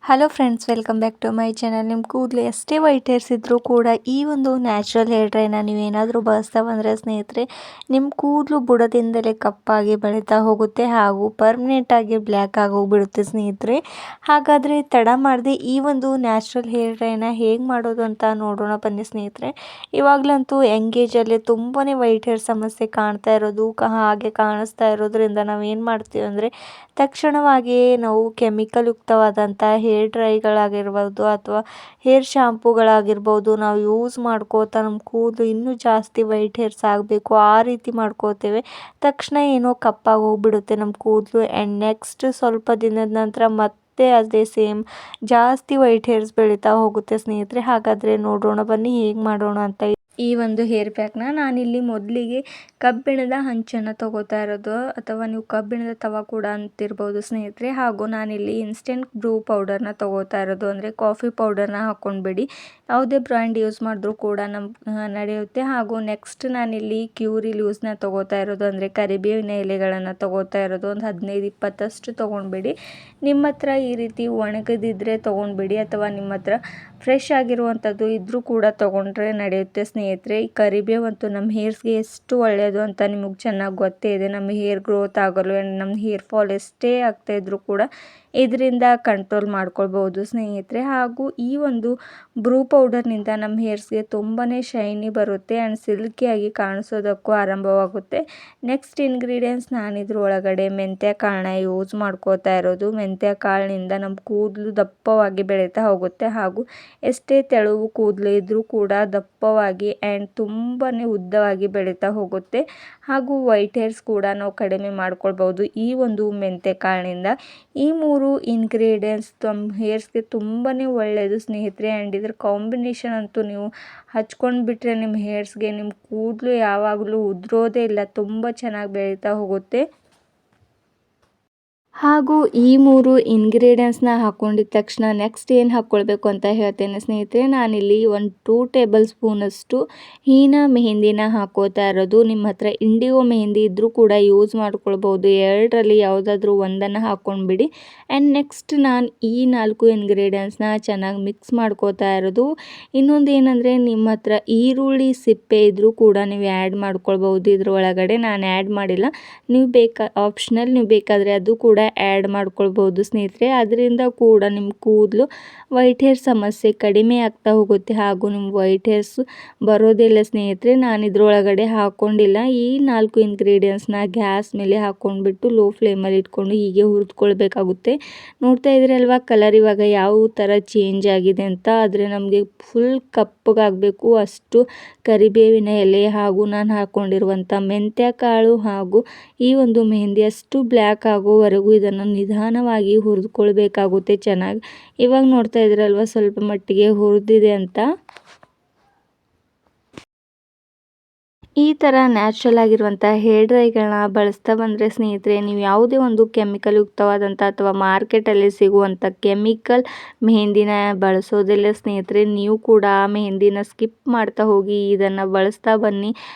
Hello friends, welcome back to my channel. ನಿಮ್ಮ ಕೂದಲು ಎಷ್ಟೇ ವೈಟ್ ಹೇರ್ಸ್ ಇದ್ದರೂ ಕೂಡ ಈ ಒಂದು ನ್ಯಾಚುರಲ್ ಹೇರ್ ಡ್ರೈನ ನೀವೇನಾದರೂ ಬಳಸ್ತಾ ಬಂದರೆ ಸ್ನೇಹಿತರೆ, ನಿಮ್ಮ ಕೂದಲು ಬುಡದಿಂದಲೇ ಕಪ್ಪಾಗಿ ಬೆಳೀತಾ ಹೋಗುತ್ತೆ ಹಾಗೂ ಪರ್ಮನೆಂಟಾಗಿ ಬ್ಲ್ಯಾಕ್ ಆಗಿ ಹೋಗಿಬಿಡುತ್ತೆ ಸ್ನೇಹಿತರೆ. ಹಾಗಾದರೆ ತಡ ಮಾಡದೆ ಈ ಒಂದು ನ್ಯಾಚುರಲ್ ಹೇರ್ ಡ್ರೈನ ಹೇಗೆ ಮಾಡೋದು ಅಂತ ನೋಡೋಣ ಬನ್ನಿ ಸ್ನೇಹಿತರೆ. ಇವಾಗಲಂತೂ ಎಂಗೇಜಲ್ಲಿ ತುಂಬಾ ವೈಟ್ ಹೇರ್ ಸಮಸ್ಯೆ ಕಾಣ್ತಾ ಇರೋದು ಹಾಗೆ ಕಾಣಿಸ್ತಾ ಇರೋದ್ರಿಂದ ನಾವು ಏನು ಮಾಡ್ತೀವಿ ಅಂದರೆ ತಕ್ಷಣವಾಗಿಯೇ ನಾವು ಕೆಮಿಕಲ್ ಯುಕ್ತವಾದಂಥ ಹೇರ್ ಡ್ರೈಗಳಾಗಿರ್ಬೋದು ಅಥವಾ ಹೇರ್ ಶಾಂಪೂಗಳಾಗಿರ್ಬೋದು ನಾವು ಯೂಸ್ ಮಾಡ್ಕೋತಾ ನಮ್ಮ ಕೂದಲು ಇನ್ನೂ ಜಾಸ್ತಿ ವೈಟ್ ಹೇರ್ಸ್ ಆಗಬೇಕು ಆ ರೀತಿ ಮಾಡ್ಕೋತೇವೆ. ತಕ್ಷಣ ಏನೋ ಕಪ್ಪಾಗಿ ಹೋಗ್ಬಿಡುತ್ತೆ ನಮ್ಮ ಕೂದಲು. ಆ್ಯಂಡ್ ನೆಕ್ಸ್ಟ್ ಸ್ವಲ್ಪ ದಿನದ ನಂತರ ಮತ್ತೆ ಅದೇ ಸೇಮ್ ಜಾಸ್ತಿ ವೈಟ್ ಹೇರ್ಸ್ ಬೆಳೀತಾ ಹೋಗುತ್ತೆ ಸ್ನೇಹಿತರೆ. ಹಾಗಾದರೆ ನೋಡೋಣ ಬನ್ನಿ ಹೇಗೆ ಮಾಡೋಣ ಅಂತ. ಈ ಒಂದು ಹೇರ್ ಪ್ಯಾಕ್ನ ನಾನಿಲ್ಲಿ ಮೊದಲಿಗೆ ಕಬ್ಬಿಣದ ಹಂಚನ್ನು ತಗೋತಾ ಇರೋದು, ಅಥವಾ ನೀವು ಕಬ್ಬಿಣದ ತವ ಕೂಡ ಅಂತಿರ್ಬೋದು ಸ್ನೇಹಿತರೆ. ಹಾಗೂ ನಾನಿಲ್ಲಿ ಇನ್ಸ್ಟೆಂಟ್ ಬ್ರೂ ಪೌಡರ್ನ ತಗೋತಾ ಇರೋದು, ಅಂದರೆ ಕಾಫಿ ಪೌಡರ್ನ ಹಾಕ್ಕೊಂಡ್ಬಿಡಿ. ಯಾವುದೇ ಬ್ರ್ಯಾಂಡ್ ಯೂಸ್ ಮಾಡಿದ್ರೂ ಕೂಡ ನಡೆಯುತ್ತೆ. ಹಾಗೂ ನೆಕ್ಸ್ಟ್ ನಾನಿಲ್ಲಿ ಕ್ಯೂರಿ ಲೂಸ್ನ ತಗೋತಾ ಇರೋದು, ಅಂದರೆ ಕರಿಬೇವಿನ ಎಲೆಗಳನ್ನು ತಗೋತಾ ಇರೋದು. ಒಂದು 15-20 ತೊಗೊಂಡ್ಬಿಡಿ. ನಿಮ್ಮ ಹತ್ರ ಈ ರೀತಿ ಒಣಗದಿದ್ದರೆ ತೊಗೊಂಡ್ಬಿಡಿ, ಅಥವಾ ನಿಮ್ಮ ಹತ್ರ ಫ್ರೆಶ್ ಆಗಿರುವಂಥದ್ದು ಇದ್ದರೂ ಕೂಡ ತೊಗೊಂಡ್ರೆ ನಡೆಯುತ್ತೆ ಸ್ನೇಹಿತರೆ. ಈ ಕರಿಬೇವಂತೂ ನಮ್ಮ ಹೇರ್ಸ್ಗೆ ಎಷ್ಟು ಒಳ್ಳೆಯದು ಅಂತ ನಿಮಗೆ ಚೆನ್ನಾಗಿ ಗೊತ್ತೇ ಇದೆ. ನಮ್ಮ ಹೇರ್ ಗ್ರೋತ್ ಆಗಲು ಆ್ಯಂಡ್ ನಮ್ಮ ಹೇರ್ ಫಾಲ್ ಎಷ್ಟೇ ಆಗ್ತಾಯಿದ್ರು ಕೂಡ ಇದರಿಂದ ಕಂಟ್ರೋಲ್ ಮಾಡ್ಕೊಳ್ಬೋದು ಸ್ನೇಹಿತರೆ. ಹಾಗೂ ಈ ಒಂದು ಬ್ರೂ ಪೌಡರ್ನಿಂದ ನಮ್ಮ ಹೇರ್ಸ್ಗೆ ತುಂಬಾ ಶೈನಿ ಬರುತ್ತೆ ಆ್ಯಂಡ್ ಸಿಲ್ಕಿಯಾಗಿ ಕಾಣಿಸೋದಕ್ಕೂ ಆರಂಭವಾಗುತ್ತೆ. ನೆಕ್ಸ್ಟ್ ಇಂಗ್ರೀಡಿಯೆಂಟ್ಸ್ ನಾನಿದ್ರ ಒಳಗಡೆ ಮೆಂತ್ಯ ಕಾಳನ್ನ ಯೂಸ್ ಮಾಡ್ಕೋತಾ ಇರೋದು. ಮೆಂತ್ಯ ಕಾಳಿನಿಂದ ನಮ್ಮ ಕೂದಲು ದಪ್ಪವಾಗಿ ಬೆಳೀತಾ ಹೋಗುತ್ತೆ. ಹಾಗೂ ಎಷ್ಟೇ ತೆಳುವು ಕೂದಲು ಇದ್ದರೂ ಕೂಡ ದಪ್ಪವಾಗಿ ಆ್ಯಂಡ್ ತುಂಬಾ ಉದ್ದವಾಗಿ ಬೆಳೀತಾ ಹೋಗುತ್ತೆ. ಹಾಗೂ ವೈಟ್ ಹೇರ್ಸ್ ಕೂಡ ನಾವು ಕಡಿಮೆ ಮಾಡ್ಕೊಳ್ಬೋದು ಈ ಒಂದು ಮೆಂತ್ಯ ಕಾಳಿನಿಂದ. ಈ 3 ಇಂಗ್ರೀಡಿಯೆಂಟ್ಸ್ ನಮ್ಮ ಹೇರ್ಸ್ಗೆ ತುಂಬಾ ಒಳ್ಳೆಯದು ಸ್ನೇಹಿತರೆ. ಆ್ಯಂಡ್ ಇದ್ರ ಕಾಂಬಿನೇಷನ್ ಅಂತೂ ನೀವು ಹಚ್ಕೊಂಡ್ಬಿಟ್ರೆ ನಿಮ್ಮ ಹೇರ್ಸ್ಗೆ ನಿಮ್ಮ ಕೂದಲು ಯಾವಾಗಲೂ ಉದುರೋದೇ ಇಲ್ಲ, ತುಂಬ ಚೆನ್ನಾಗಿ ಬೆಳೀತಾ ಹೋಗುತ್ತೆ. ಹಾಗೂ ಈ 3 ಇಂಗ್ರೀಡಿಯೆಂಟ್ಸ್ನ ಹಾಕ್ಕೊಂಡಿದ್ದ ತಕ್ಷಣ ನೆಕ್ಸ್ಟ್ ಏನು ಹಾಕ್ಕೊಳ್ಬೇಕು ಅಂತ ಹೇಳ್ತೇನೆ ಸ್ನೇಹಿತರೆ. ನಾನಿಲ್ಲಿ ಒಂದು 2 ಟೇಬಲ್ ಸ್ಪೂನಷ್ಟು ಹೀನಾ ಮೆಹಂದಿನ ಹಾಕೋತಾ ಇರೋದು. ನಿಮ್ಮ ಹತ್ರ ಇಂಡಿಗೋ ಮೆಹಂದಿ ಇದ್ದರೂ ಕೂಡ ಯೂಸ್ ಮಾಡ್ಕೊಳ್ಬೋದು. ಎರಡರಲ್ಲಿ ಯಾವುದಾದ್ರೂ ಒಂದನ್ನು ಹಾಕ್ಕೊಂಡ್ಬಿಡಿ. ಆ್ಯಂಡ್ ನೆಕ್ಸ್ಟ್ ನಾನು ಈ 4 ಇಂಗ್ರೀಡಿಯೆಂಟ್ಸ್ನ ಚೆನ್ನಾಗಿ ಮಿಕ್ಸ್ ಮಾಡ್ಕೋತಾ ಇರೋದು. ಇನ್ನೊಂದು ಏನಂದರೆ, ನಿಮ್ಮ ಹತ್ರ ಈರುಳ್ಳಿ ಸಿಪ್ಪೆ ಇದ್ದರೂ ಕೂಡ ನೀವು ಆ್ಯಡ್ ಮಾಡ್ಕೊಳ್ಬೋದು ಇದ್ರ ಒಳಗಡೆ. ನಾನು ಆ್ಯಡ್ ಮಾಡಿಲ್ಲ, ನೀವು ಆಪ್ಷನಲ್, ನೀವು ಬೇಕಾದರೆ ಅದು ಕೂಡ ಆ್ಯಡ್ ಮಾಡ್ಕೊಳ್ಬೋದು ಸ್ನೇಹಿತರೆ. ಅದರಿಂದ ಕೂಡ ನಿಮ್ಮ ಕೂದಲು ವೈಟ್ ಹೇರ್ ಸಮಸ್ಯೆ ಕಡಿಮೆ ಆಗ್ತಾ ಹೋಗುತ್ತೆ ಹಾಗೂ ನಿಮ್ಮ ವೈಟ್ ಹೇರ್ಸ್ ಬರೋದಿಲ್ಲ ಸ್ನೇಹಿತರೆ. ನಾನು ಇದ್ರೊಳಗಡೆ ಹಾಕ್ಕೊಂಡಿಲ್ಲ. ಈ 4 ಇಂಗ್ರೀಡಿಯೆಂಟ್ಸ್ನ ಗ್ಯಾಸ್ ಮೇಲೆ ಹಾಕ್ಕೊಂಡ್ಬಿಟ್ಟು ಲೋ ಫ್ಲೇಮಲ್ಲಿ ಇಟ್ಕೊಂಡು ಹೀಗೆ ಹುರಿದುಕೊಳ್ಬೇಕಾಗುತ್ತೆ. ನೋಡ್ತಾ ಇದ್ದೀರಲ್ವಾ ಕಲರ್ ಇವಾಗ ಯಾವ ಥರ ಚೇಂಜ್ ಆಗಿದೆ ಅಂತ. ಆದರೆ ನಮಗೆ ಫುಲ್ ಕಪ್ಪಗಾಗಬೇಕು ಅಷ್ಟು ಕರಿಬೇವಿನ ಎಲೆ ಹಾಗೂ ನಾನು ಹಾಕ್ಕೊಂಡಿರುವಂಥ ಮೆಂತ್ಯ ಕಾಳು ಹಾಗೂ ಈ ಒಂದು ಮೆಹಂದಿ ಅಷ್ಟು ಬ್ಲ್ಯಾಕ್ ಆಗೋವರೆಗೂ ಇದನ್ನು ನಿಧಾನವಾಗಿ ಹುರಿದುಕೊಳ್ಬೇಕಾಗುತ್ತೆ ಚೆನ್ನಾಗಿ. ಇವಾಗ ನೋಡ್ತಾ ಇದ್ದೀರಲ್ವ ಸ್ವಲ್ಪ ಮಟ್ಟಿಗೆ ಹುರಿದಿದೆ ಅಂತ. ಈ ಥರ ನ್ಯಾಚುರಲ್ ಆಗಿರುವಂಥ ಹೇರ್ ಡ್ರೈಗಳನ್ನ ಬಳಸ್ತಾ ಬಂದರೆ ಸ್ನೇಹಿತರೆ, ನೀವು ಯಾವುದೇ ಒಂದು ಕೆಮಿಕಲ್ ಯುಕ್ತವಾದಂಥ ಅಥವಾ ಮಾರ್ಕೆಟಲ್ಲಿ ಸಿಗುವಂಥ ಕೆಮಿಕಲ್ ಮೆಹಂದಿನ ಬಳಸೋದಿಲ್ಲ ಸ್ನೇಹಿತರೆ. ನೀವು ಕೂಡ ಆ ಮೆಹಂದಿನ ಸ್ಕಿಪ್ ಮಾಡ್ತಾ ಹೋಗಿ ಇದನ್ನು ಬಳಸ್ತಾ ಬನ್ನಿ.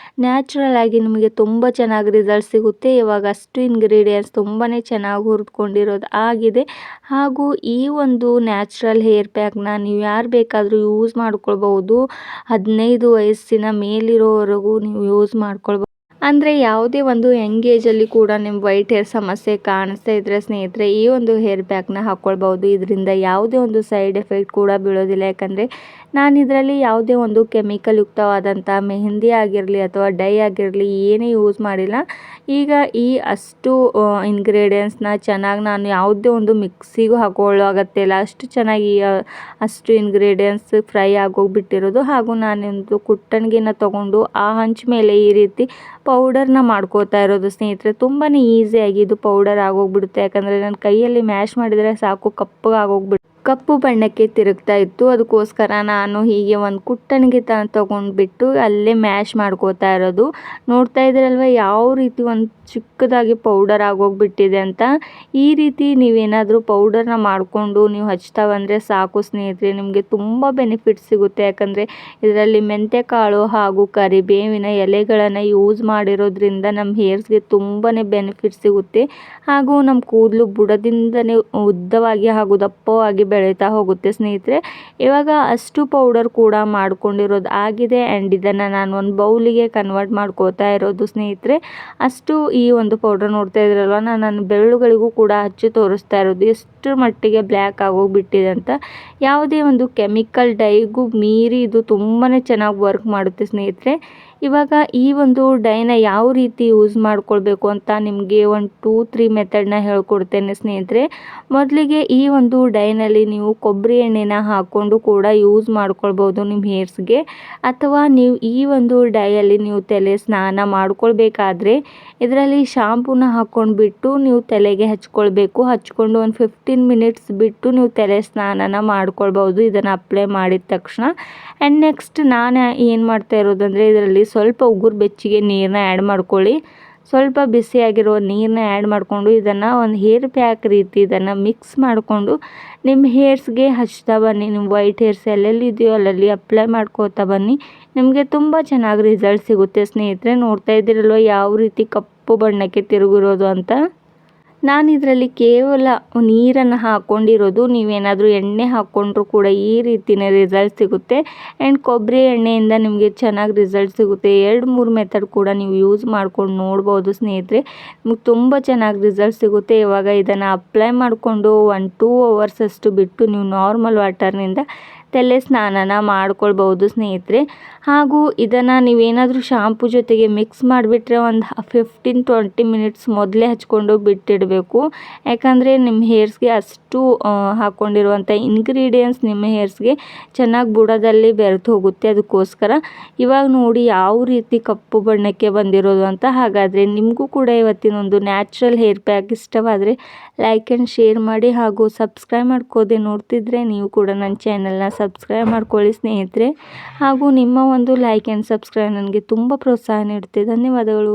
ನ್ಯಾಚುರಲ್ ಆಗಿ ನಿಮಗೆ ತುಂಬ ಚೆನ್ನಾಗಿ ರಿಸಲ್ಟ್ ಸಿಗುತ್ತೆ. ಇವಾಗ ಅಷ್ಟು ಇಂಗ್ರೀಡಿಯೆಂಟ್ಸ್ ತುಂಬಾ ಚೆನ್ನಾಗಿ ಹುರಿದುಕೊಂಡಿರೋದು ಆಗಿದೆ. ಹಾಗೂ ಈ ಒಂದು ನ್ಯಾಚುರಲ್ ಹೇರ್ ಪ್ಯಾಕ್ನ ನೀವು ಯಾರು ಬೇಕಾದರೂ ಯೂಸ್ ಮಾಡ್ಕೊಳ್ಬೋದು. 15 ವಯಸ್ಸಿನ ಮೇಲಿರೋವರೆಗೂ ನೀವು ಯೂಸ್ ಮಾಡ್ಕೊಳ್ಬೋದು. ಅಂದರೆ ಯಾವುದೇ ಒಂದು ಎಂಗೇಜಲ್ಲಿ ಕೂಡ ನಿಮ್ಮ ವೈಟ್ ಹೇರ್ ಸಮಸ್ಯೆ ಕಾಣಿಸ್ತಾ ಇದ್ದರೆ ಸ್ನೇಹಿತರೆ, ಈ ಒಂದು ಹೇರ್ ಪ್ಯಾಕ್ನ ಹಾಕ್ಕೊಳ್ಬೋದು. ಇದರಿಂದ ಯಾವುದೇ ಒಂದು ಸೈಡ್ ಎಫೆಕ್ಟ್ ಕೂಡ ಬೀಳೋದಿಲ್ಲ. ಯಾಕಂದರೆ ನಾನು ಇದರಲ್ಲಿ ಯಾವುದೇ ಒಂದು ಕೆಮಿಕಲ್ ಯುಕ್ತವಾದಂಥ ಮೆಹಂದಿ ಆಗಿರಲಿ ಅಥವಾ ಡೈ ಆಗಿರಲಿ ಏನೇ ಯೂಸ್ ಮಾಡಿಲ್ಲ. ಈಗ ಈ ಅಷ್ಟು ಇಂಗ್ರೀಡಿಯೆಂಟ್ಸ್ನ ಚೆನ್ನಾಗಿ ನಾನು ಯಾವುದೇ ಒಂದು ಮಿಕ್ಸಿಗೂ ಹಾಕೊಳ್ಳೋಗತ್ತಿಲ್ಲ, ಅಷ್ಟು ಚೆನ್ನಾಗಿ ಅಷ್ಟು ಇಂಗ್ರೀಡಿಯೆಂಟ್ಸ್ ಫ್ರೈ ಆಗೋಗ್ಬಿಟ್ಟಿರೋದು. ಹಾಗೂ ನಾನೊಂದು ಕುಟ್ಟಣಿಗೆನ ತೊಗೊಂಡು ಆ ಹಂಚ್ ಮೇಲೆ ಈ ರೀತಿ ಪೌಡರ್ನ ಮಾಡ್ಕೋತಾ ಇರೋದು ಸ್ನೇಹಿತರೆ. ತುಂಬಾ ಈಸಿಯಾಗಿ ಇದು ಪೌಡರ್ ಆಗೋಗ್ಬಿಡುತ್ತೆ. ಯಾಕಂದರೆ ನನ್ನ ಕೈಯಲ್ಲಿ ಮ್ಯಾಶ್ ಮಾಡಿದರೆ ಸಾಕು ಕಪ್ಪು ಬಣ್ಣಕ್ಕೆ ತಿರುಗ್ತಾ ಇತ್ತು. ಅದಕ್ಕೋಸ್ಕರ ನಾನು ಹೀಗೆ ಒಂದು ಕುಟ್ಟಣಿಗೆ ತೊಗೊಂಡ್ಬಿಟ್ಟು ಅಲ್ಲೇ ಮ್ಯಾಶ್ ಮಾಡ್ಕೋತಾ ಇರೋದು. ನೋಡ್ತಾ ಇದ್ದೀರಲ್ವ ಯಾವ ರೀತಿ ಒಂದು ಚಿಕ್ಕದಾಗಿ ಪೌಡರ್ ಆಗೋಗ್ಬಿಟ್ಟಿದೆ ಅಂತ. ಈ ರೀತಿ ನೀವೇನಾದರೂ ಪೌಡರ್ನ ಮಾಡಿಕೊಂಡು ನೀವು ಹಚ್ತಾ ಬಂದರೆ ಸಾಕು ಸ್ನೇಹಿತರೆ, ನಿಮಗೆ ತುಂಬ ಬೆನಿಫಿಟ್ ಸಿಗುತ್ತೆ. ಯಾಕಂದರೆ ಇದರಲ್ಲಿ ಮೆಂತ್ಯ ಕಾಳು ಹಾಗೂ ಕರಿಬೇವಿನ ಎಲೆಗಳನ್ನು ಯೂಸ್ ಮಾಡಿ ಮಾಡಿರೋದ್ರಿಂದ ನಮ್ಮ ಹೇರ್ಸ್ಗೆ ತುಂಬಾ ಬೆನಿಫಿಟ್ ಸಿಗುತ್ತೆ. ಹಾಗೂ ನಮ್ಮ ಕೂದಲು ಬುಡದಿಂದನೇ ಉದ್ದವಾಗಿ ಹಾಗೂ ದಪ್ಪವಾಗಿ ಬೆಳೀತಾ ಹೋಗುತ್ತೆ ಸ್ನೇಹಿತರೆ. ಇವಾಗ ಅಷ್ಟು ಪೌಡರ್ ಕೂಡ ಮಾಡ್ಕೊಂಡಿರೋದು ಆಗಿದೆ ಆ್ಯಂಡ್ ಇದನ್ನು ನಾನು ಒಂದು ಬೌಲಿಗೆ ಕನ್ವರ್ಟ್ ಮಾಡ್ಕೋತಾ ಇರೋದು ಸ್ನೇಹಿತರೆ. ಅಷ್ಟು ಈ ಒಂದು ಪೌಡರ್ ನೋಡ್ತಾ ಇದ್ರಲ್ವ, ನಾನು ಬೆರಳುಗಳಿಗೂ ಕೂಡ ಹಚ್ಚಿ ತೋರಿಸ್ತಾ ಇರೋದು ಎಷ್ಟು ಮಟ್ಟಿಗೆ ಬ್ಲ್ಯಾಕ್ ಆಗೋಗ್ಬಿಟ್ಟಿದೆ ಅಂತ. ಯಾವುದೇ ಒಂದು ಕೆಮಿಕಲ್ ಡೈಗೂ ಮೀರಿ ಇದು ತುಂಬಾ ಚೆನ್ನಾಗಿ ವರ್ಕ್ ಮಾಡುತ್ತೆ ಸ್ನೇಹಿತರೆ. ಇವಾಗ ಈ ಒಂದು ಡೈನ ಯಾವ ರೀತಿ ಯೂಸ್ ಮಾಡ್ಕೊಳ್ಬೇಕು ಅಂತ ನಿಮಗೆ ಒಂದು 2-3 ಮೆಥಡ್ನ ಹೇಳ್ಕೊಡ್ತೇನೆ ಸ್ನೇಹಿತರೆ. ಮೊದಲಿಗೆ ಈ ಒಂದು ಡೈನಲ್ಲಿ ನೀವು ಕೊಬ್ಬರಿ ಎಣ್ಣೆನ ಹಾಕ್ಕೊಂಡು ಕೂಡ ಯೂಸ್ ಮಾಡ್ಕೊಳ್ಬೋದು ನಿಮ್ಮ ಹೇರ್ಸ್ಗೆ. ಅಥವಾ ನೀವು ಈ ಒಂದು ಡೈಯಲ್ಲಿ ನೀವು ತಲೆ ಸ್ನಾನ ಮಾಡ್ಕೊಳ್ಬೇಕಾದ್ರೆ ಇದರಲ್ಲಿ ಶಾಂಪೂನ ಹಾಕ್ಕೊಂಡ್ಬಿಟ್ಟು ನೀವು ತಲೆಗೆ ಹಚ್ಕೊಳ್ಬೇಕು. ಹಚ್ಕೊಂಡು ಒಂದು 15 ಮಿನಿಟ್ಸ್ ಬಿಟ್ಟು ನೀವು ತಲೆ ಸ್ನಾನನ ಮಾಡ್ಕೊಳ್ಬೋದು ಇದನ್ನು ಅಪ್ಲೈ ಮಾಡಿದ ತಕ್ಷಣ. ಆ್ಯಂಡ್ ನೆಕ್ಸ್ಟ್ ನಾನು ಏನು ಮಾಡ್ತಾ ಇರೋದಂದರೆ ಇದರಲ್ಲಿ ಸ್ವಲ್ಪ ಉಗುರು ಬೆಚ್ಚಗೆ ನೀರನ್ನ ಆ್ಯಡ್ ಮಾಡ್ಕೊಳ್ಳಿ. ಸ್ವಲ್ಪ ಬಿಸಿಯಾಗಿರೋ ನೀರನ್ನ ಆ್ಯಡ್ ಮಾಡಿಕೊಂಡು ಇದನ್ನು ಒಂದು ಹೇರ್ ಪ್ಯಾಕ್ ರೀತಿ ಇದನ್ನು ಮಿಕ್ಸ್ ಮಾಡಿಕೊಂಡು ನಿಮ್ಮ ಹೇರ್ಸ್ಗೆ ಹಚ್ತಾ ಬನ್ನಿ. ನಿಮ್ಮ ವೈಟ್ ಹೇರ್ಸ್ ಎಲ್ಲೆಲ್ಲಿ ಇದೆಯೋ ಅಲ್ಲಲ್ಲಿ ಅಪ್ಲೈ ಮಾಡ್ಕೋತಾ ಬನ್ನಿ. ನಿಮಗೆ ತುಂಬ ಚೆನ್ನಾಗಿ ರಿಸಲ್ಟ್ ಸಿಗುತ್ತೆ ಸ್ನೇಹಿತರೆ. ನೋಡ್ತಾ ಇದ್ದೀರಲ್ವ ಯಾವ ರೀತಿ ಕಪ್ಪು ಬಣ್ಣಕ್ಕೆ ತಿರುಗಿರೋದು ಅಂತ. ನಾನು ಇದರಲ್ಲಿ ಕೇವಲ ನೀರನ್ನು ಹಾಕ್ಕೊಂಡಿರೋದು. ನೀವೇನಾದರೂ ಎಣ್ಣೆ ಹಾಕ್ಕೊಂಡ್ರೂ ಕೂಡ ಈ ರೀತಿಯೇ ರಿಸಲ್ಟ್ ಸಿಗುತ್ತೆ. ಆ್ಯಂಡ್ ಕೊಬ್ಬರಿ ಎಣ್ಣೆಯಿಂದ ನಿಮಗೆ ಚೆನ್ನಾಗಿ ರಿಸಲ್ಟ್ ಸಿಗುತ್ತೆ. 2-3 ಮೆಥಡ್ ಕೂಡ ನೀವು ಯೂಸ್ ಮಾಡ್ಕೊಂಡು ನೋಡ್ಬೋದು ಸ್ನೇಹಿತರೆ. ನಿಮಗೆ ತುಂಬ ಚೆನ್ನಾಗಿ ರಿಸಲ್ಟ್ ಸಿಗುತ್ತೆ. ಇವಾಗ ಇದನ್ನು ಅಪ್ಲೈ ಮಾಡಿಕೊಂಡು 1-2 ಅವರ್ಸ್ ಅಷ್ಟು ಬಿಟ್ಟು ನೀವು ನಾರ್ಮಲ್ ವಾಟರ್ನಿಂದ ತಲೆ ಸ್ನಾನನ ಮಾಡ್ಕೊಳ್ಬೋದು ಸ್ನೇಹಿತರೆ. ಹಾಗೂ ಇದನ್ನು ನೀವೇನಾದರೂ ಶಾಂಪು ಜೊತೆಗೆ ಮಿಕ್ಸ್ ಮಾಡಿಬಿಟ್ರೆ ಒಂದು 15-20 ಮಿನಿಟ್ಸ್ ಮೊದಲೇ ಹಚ್ಕೊಂಡು ಬಿಟ್ಟಿಡಬೇಕು. ಯಾಕಂದರೆ ನಿಮ್ಮ ಹೇರ್ಸ್ಗೆ ಅಷ್ಟು ಹಾಕ್ಕೊಂಡಿರುವಂಥ ಇಂಗ್ರೀಡಿಯೆಂಟ್ಸ್ ನಿಮ್ಮ ಹೇರ್ಸ್ಗೆ ಚೆನ್ನಾಗಿ ಬುಡದಲ್ಲಿ ಬೆರೆತು ಹೋಗುತ್ತೆ. ಅದಕ್ಕೋಸ್ಕರ ಇವಾಗ ನೋಡಿ ಯಾವ ರೀತಿ ಕಪ್ಪು ಬಣ್ಣಕ್ಕೆ ಬಂದಿರೋದು ಅಂತ. ಹಾಗಾದರೆ ನಿಮಗೂ ಕೂಡ ಇವತ್ತಿನೊಂದು ನ್ಯಾಚುರಲ್ ಹೇರ್ ಪ್ಯಾಕ್ ಇಷ್ಟವಾದರೆ ಲೈಕ್ ಆ್ಯಂಡ್ ಶೇರ್ ಮಾಡಿ. ಹಾಗೂ ಸಬ್ಸ್ಕ್ರೈಬ್ ಮಾಡ್ಕೋದೆ ನೋಡ್ತಿದ್ರೆ ನೀವು ಕೂಡ ನನ್ನ ಚಾನಲ್ನ ಸಬ್ಸ್ಕ್ರೈಬ್ ಮಾಡ್ಕೊಳ್ಳಿ ಸ್ನೇಹಿತರೆ. ಹಾಗೂ ನಿಮ್ಮ ಒಂದು ಲೈಕ್ ಆ್ಯಂಡ್ ಸಬ್ಸ್ಕ್ರೈಬ್ ನನಗೆ ತುಂಬ ಪ್ರೋತ್ಸಾಹ ನೀಡುತ್ತೆ. ಧನ್ಯವಾದಗಳು.